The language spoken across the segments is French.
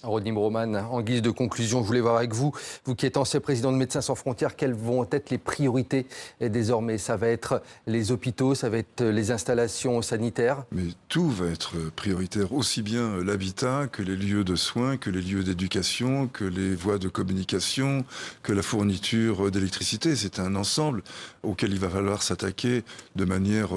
Ronnie Broman, en guise de conclusion, je voulais voir avec vous, vous qui êtes ancien président de Médecins sans frontières, quelles vont être les priorités désormais? Ça va être les hôpitaux, ça va être les installations sanitaires? Mais tout va être prioritaire, aussi bien l'habitat que les lieux de soins, que les lieux d'éducation, que les voies de communication, que la fourniture d'électricité. C'est un ensemble auquel il va falloir s'attaquer de manière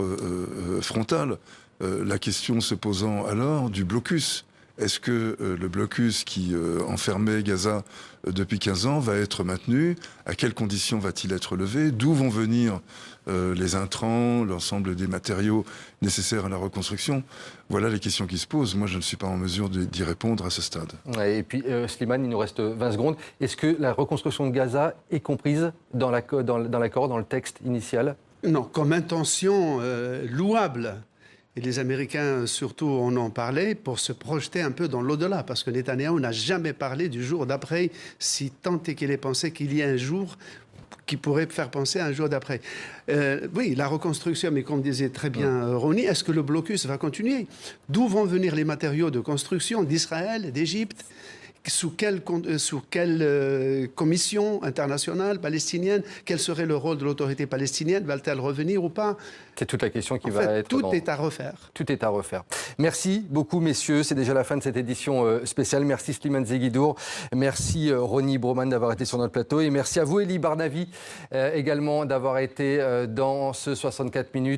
frontale. La question se posant alors du blocus. Est-ce que le blocus qui enfermait Gaza depuis 15 ans va être maintenu? À quelles conditions va-t-il être levé? D'où vont venir les intrants, l'ensemble des matériaux nécessaires à la reconstruction? Voilà les questions qui se posent. Moi, je ne suis pas en mesure d'y répondre à ce stade. Ouais, et puis, Slimane, il nous reste 20 secondes. Est-ce que la reconstruction de Gaza est comprise dans l'accord, dans le texte initial? Non, comme intention louable. Et les Américains, surtout, en ont parlé pour se projeter un peu dans l'au-delà, parce que Netanyahou n'a jamais parlé du jour d'après, si tant est qu'il ait pensé qu'il y a un jour qui pourrait faire penser à un jour d'après. Oui, la reconstruction, mais comme disait très bien Ronnie, est-ce que le blocus va continuer? D'où vont venir les matériaux de construction d'Israël, d'Égypte? Sous quelle commission internationale palestinienne? Quel serait le rôle de l'autorité palestinienne? Va-t-elle revenir ou pas? C'est toute la question qui en va fait, être... Tout est à refaire. Tout est à refaire. Merci beaucoup, messieurs. C'est déjà la fin de cette édition spéciale. Merci Slimane Zeguidour. Merci Ronnie Broman d'avoir été sur notre plateau. Et merci à vous, Elie Barnavi, également d'avoir été dans ce 64 minutes.